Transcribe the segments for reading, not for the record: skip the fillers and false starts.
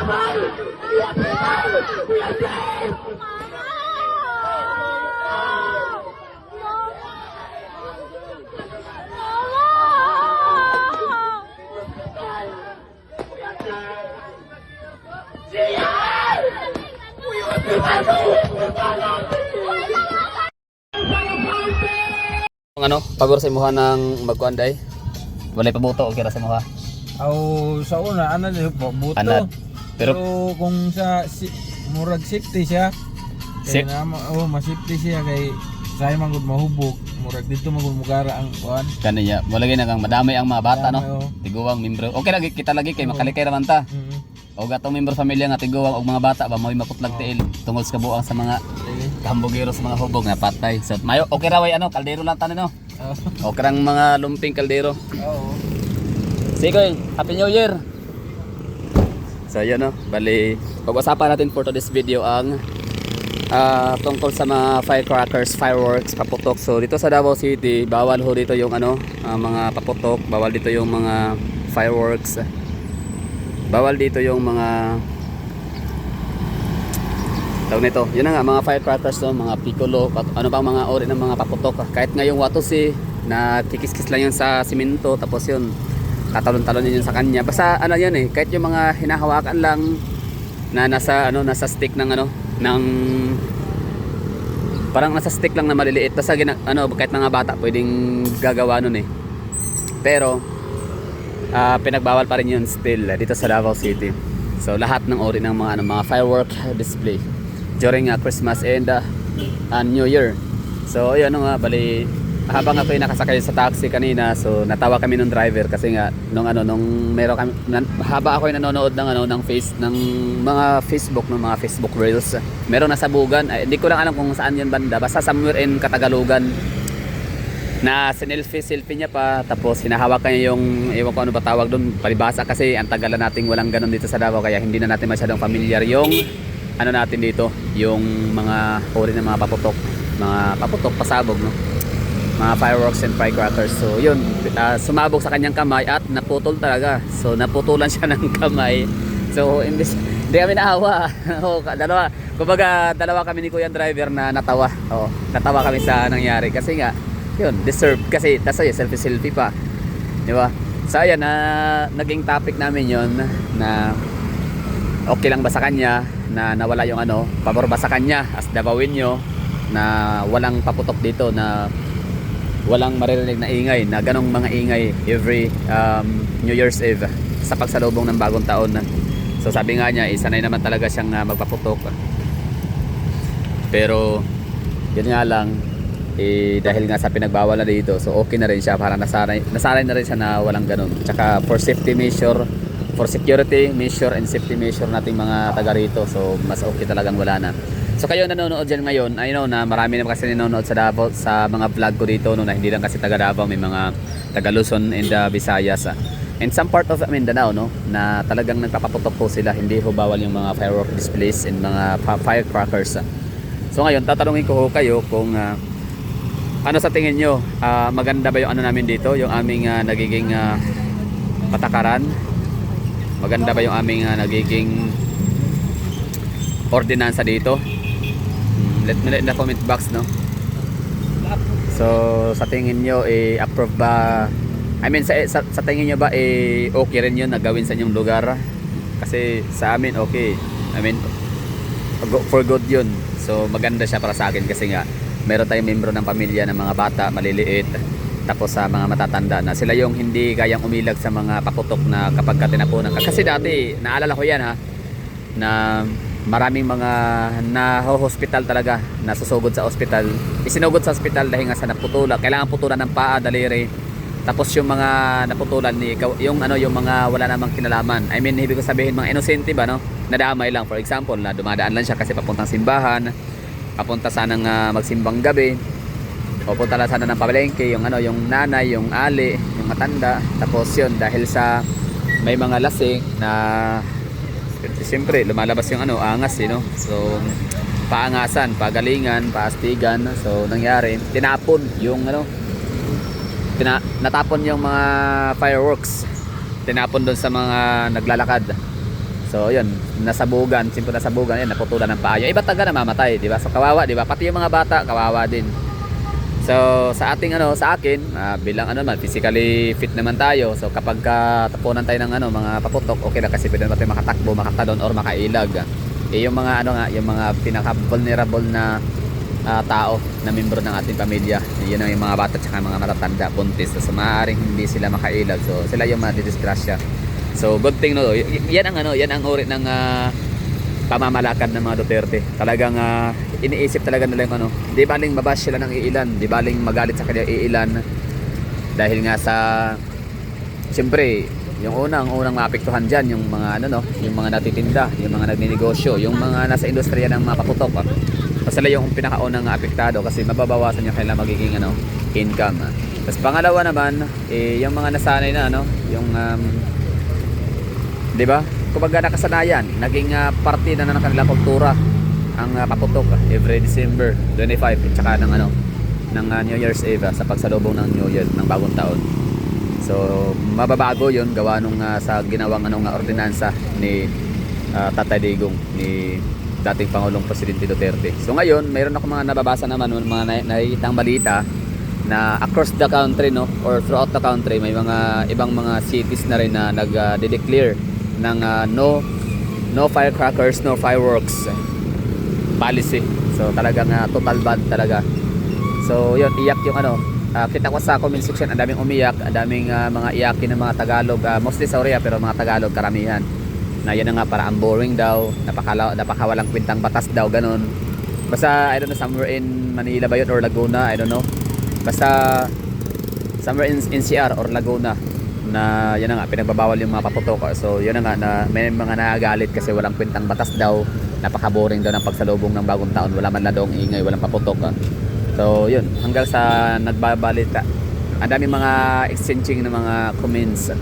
Ano, pagor sa imuha ng magkuanday. Walay pabuto o kira sa imuha. Aw sa una ana di po buto. Anad. Pero kung sa murag safety siya. Kaya masafety siya kay say man gud mahubog. Murag dito magmugara ang kuan. Kaniya, walay na kang madamay ang mga bata no. Madamay, Tiguwang membro. Okay lagi kita lagi kay makalikay ra man ta. O gatong membro pamilya nga tiguwang og mga bata ba mo'y maputlag tiil tungod sa kabuang sa mga kahambogero sa mga hubog na patay. So mayo okay ra way ano kaldero lang tanan no. Okay rang mga lumping kaldero. Oo. Sige, Happy New Year. So yun no, bali pag-usapan natin for today's video ang tungkol sa mga firecrackers, fireworks, paputok. So dito sa Davao City, bawal ho dito yung ano, mga paputok, bawal dito yung mga fireworks. Bawal dito yung mga tawag nito. Yun na nga mga firecrackers no, mga piccolo, ano pang mga ori ng mga paputok. Kahit ngayong watosi na kikis-kis lang yun sa simento tapos yun tatalon-talon yun sa kanya. Basta ano yun eh, kahit yung mga hinahawakan lang na nasa ano, nasa stick ng ano, ng parang nasa stick lang na maliliit. Basta ano, kahit mga bata pwedeng gagawa nun eh. Pero pinagbawal pa rin yun still dito sa Davao City. So lahat ng ori ng mga ano, mga firework display during Christmas and New Year. So ayun nga, bali habang ako ay nakasakay sa taxi kanina, so natawa kami ng driver kasi nga nung meron kami haba ako ay nanonood ng ano ng mga Facebook reels. Meron na sabugan, hindi ko lang alam kung saan yun banda, basta somewhere in Katagalugan. Na selfie niya pa, tapos hinahawak niya yung ewan ko ano ba tawag doon, palibasa kasi ang tagalan nating walang ganun dito sa Davao kaya hindi na natin masyadong familiar yung ano natin dito, yung mga ori ng mga paputok, pasabog no, mga fireworks and firecrackers. So yun, sumabog sa kanyang kamay at naputol talaga, so naputulan siya ng kamay. So hindi kami naawa. Dalawa kami ni Kuya driver na natawa. Natawa kami sa nangyari kasi nga yun, deserve kasi tasay selfie pa, di ba? So ayan, naging topic namin yon na okay lang ba sa kanya na nawala yung ano, pabor ba sa kanya as Davawinyo na walang paputok dito, na walang maririnig na ingay, na ganong mga ingay every New Year's Eve sa pagsalubong ng bagong taon. So sabi nga niya, sanay naman talaga siyang magpaputok, pero yun nga lang dahil nga sa pinagbawal na dito, so okay na rin siya, para nasanay na rin siya na walang ganun. Tsaka for safety measure, for security measure and safety measure nating mga taga rito, so mas okay talagang wala na. So kayo nanonood dyan ngayon, I know na marami na kasi nanonood sa Davao sa mga vlog ko dito no, na hindi lang kasi taga Davao, may mga taga Luzon and Visayas and some part of Mindanao no, na talagang nagpapaputok po sila, hindi ho bawal yung mga firework displays and mga firecrackers. So ngayon tatanungin ko ho kayo kung ano sa tingin nyo, maganda ba yung ano namin dito, yung aming nagiging patakaran? Maganda ba yung aming nagiging ordinansa dito? Let me know in the comment box no. So sa tingin nyo approve ba, I mean sa tingin nyo ba okay rin yun na gawin sa inyong lugar? Kasi sa amin okay, I mean for good yun. So maganda siya para sa akin kasi nga meron tayong membro ng pamilya ng mga bata maliliit, tapos sa mga matatanda na sila yung hindi kayang umilag sa mga paputok na kapag tinapunan ka. Kasi dati naalala ko yan na maraming mga na-hospital talaga, nasusugod sa ospital, isinugod sa ospital dahil nga sa naputulan, kailangan putulan ng paa, daliri, tapos yung mga naputulan yung mga wala namang kinalaman, I mean ibig ko sabihin mga inosente ba no, nadamay lang, for example na dumadaan lang siya kasi papuntang simbahan, papunta sanang magsimbang gabi, o punta lang sana ng palengke, yung yung nanay, yung ali, yung matanda, tapos yun dahil sa may mga lasing na siyempre lumalabas yung angas no, so paangasan, pagalingan, paastigan, so nangyari tinapon yung natapon yung mga fireworks, tinapon doon sa mga naglalakad. So yun, nasabugan, simple nasabugan, yan, naputulan ng paa. Yung iba taga namamatay, di ba? So kawawa, di ba? Pati yung mga bata, kawawa din. So sa ating sa akin, bilang man, physically fit naman tayo. So kapag tapunan tayo ng mga paputok, okay lang kasi pwede naman tayo makatakbo, makatalon or makailag. Yung mga yung mga pinaka vulnerable na tao na membro ng ating pamilya, yun ang yung mga bata at mga matatanda, buntis. So maaaring hindi sila makailag. So sila yung madidisgrasya. So good thing yan ang uri ng pamamalakad ng mga Duterte. Talagang iniisip talaga nila yung di baling mabash sila ng iilan, di baling magalit sa kanila iilan dahil nga sa siyempre yung unang maapektuhan diyan yung mga yung mga natitinda, yung mga nagninegosyo, yung mga nasa industriya ng mga paputok. So sila yung pinakaunang apektado kasi mababawasan yung kanilang magiging income. Tapos pangalawa naman yung mga nasanay na yung di ba? Kumbaga nakasanayan, naging parte na ng kanilang kultura ang paputok every December 25 at saka ng New Year's Eve sa pagsalubong ng New Year ng bagong taon. So mababago 'yon gawa nung sa ginawang ordinansa ni Tatay Digong, ni dating Pangulong Presidente Duterte. So ngayon, mayroon ako mga nababasa naman mga nakikitang balita na across the country or throughout the country may mga ibang mga cities na rin na nag-declare ng no firecrackers, no fireworks policy. So talagang total ban talaga. So yun, iyak yung kita ko sa comment section, ang daming umiyak, ang daming mga iyakin ng mga Tagalog, mostly sa Orea pero mga Tagalog karamihan. Na yan nga para ang boring daw, napakawalang kwentang batas daw, ganun. Basta I don't know, somewhere in Manila ba yun or Laguna, I don't know. Basta somewhere in NCR or Laguna na yan nga pinagbabawal yung mga paputok. So yun nga na may mga nagagalit kasi walang kwentang batas daw, napaka-boring daw ng pagsalubong ng bagong taon, wala man lang daw ingay, walang paputok. So yun, hanggang sa nagbabalita, ang daming mga exchanging ng mga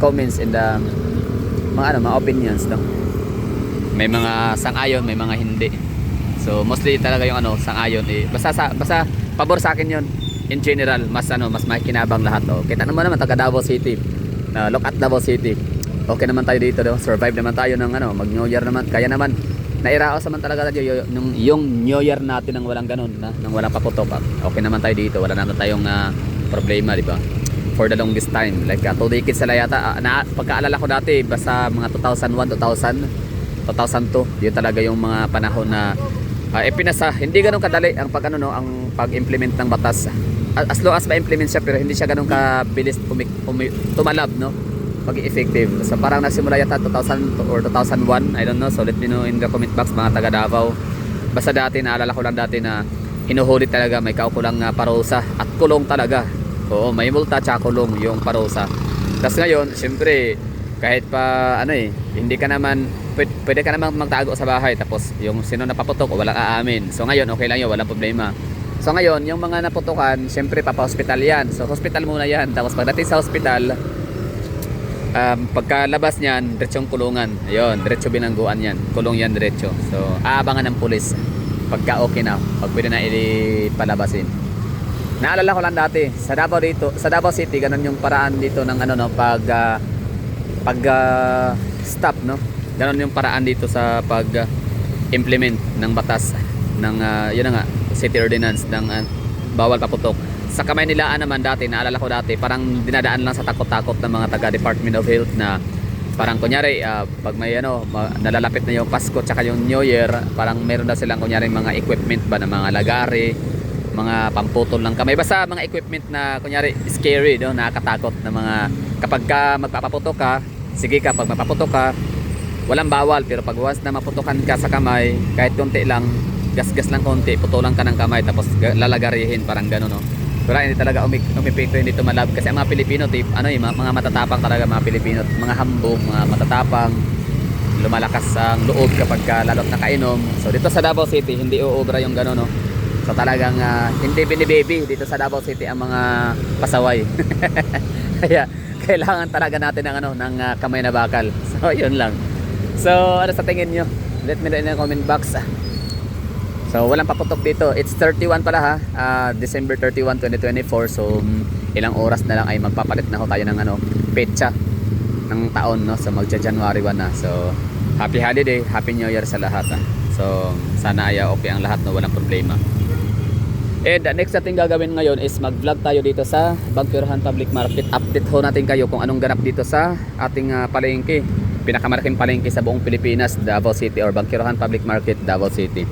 comments in the mga opinions may mga sang-ayon, may mga hindi. So mostly talaga yung sang-ayon basta pabor sa akin yun in general, mas makikinabang lahat. Kita naman taga Davao City, look at Davao City, okay naman tayo dito survive naman tayo ng mag New Year naman, kaya naman nairaos naman talaga tayo yung New Year natin nang walang ganun nang walang paputok. Okay naman tayo dito, wala naman tayong problema, di ba? For the longest time, like 2 decades sila yata, pagkaalala ko dati basta mga 2001, 2002, yun talaga yung mga panahon na pinasa, hindi ganun kadali ang ang pag-implement ng batas. As long as ma-implement siya, pero hindi siya ganun kabilis tumalab, pag-effective. So parang nagsimula yata 2000 or 2001, I don't know, so let me know in the comment box mga taga Davao. Basta dati, naalala ko lang dati na hinuhuli talaga, may kaukulang parusa at kulong talaga. Oo, may multa tsaka kulong yung parusa. Tapos ngayon, siyempre, kahit pa hindi ka naman, pwede ka naman magtago sa bahay, tapos yung sino napaputok, walang aamin. So ngayon, okay lang yun, walang problema. So ngayon, yung mga naputukan, siyempre papa-hospital yan. So hospital muna yan. Tapos pagdating sa hospital, pagkalabas niyan, diretsong kulungan. Ayun, diretso binangguan yan. Kulong yan diretso. So aabangan ng pulis pagka okay na, pag pwede na ipalabasin. Naalala ko lang dati sa Davao City, ganun yung paraan dito ng stop, ganun yung paraan dito sa pag implement ng batas ng yun nga, city ordinance ng bawal paputok. Sa Kamaynilaan naman dati, naalala ko dati, parang dinadaan lang sa takot-takot ng mga taga Department of Health na parang kunyari pag may nalalapit na yung Pasko tsaka yung New Year, parang meron na silang kunyari mga equipment ba ng mga lagari, mga pamputol ng kamay, basta mga equipment na kunyari scary, nakakatakot na mga kapag ka magpapaputok ka, sige ka, pag mapaputok ka, walang bawal, pero pag once na maputukan ka sa kamay, kahit konti lang, gas-gas lang konti, putulan ka ng kamay tapos lalagarihin, parang gano'n, pero hindi talaga umipikto, hindi tumalab kasi ang mga Pilipino mga matatapang talaga, mga Pilipino, mga hambog, mga matatapang, lumalakas ang loob kapag lalot nakainom. So dito sa Davao City, hindi uubra yung gano'n, so talagang hindi binibaby dito sa Davao City ang mga pasaway. Kaya kailangan talaga natin ng kamay na bakal. So yun lang. So ano sa tingin nyo? Let me know in the comment box. So walang paputok dito. It's 31 pala December 31, 2024. So ilang oras na lang ay magpapalit na tayo ng petsa ng taon, so magja January 1 na. So Happy holiday, happy new year sa lahat. So sana ay okay ang lahat, no, walang problema. And next natin gagawin ngayon is mag-vlog tayo dito sa Bagkirahan Public Market. Update ho natin kayo kung anong ganap dito sa ating palengke. Pinakamalaking palengke sa buong Pilipinas, Davao City, or Bagkirahan Public Market, Davao City.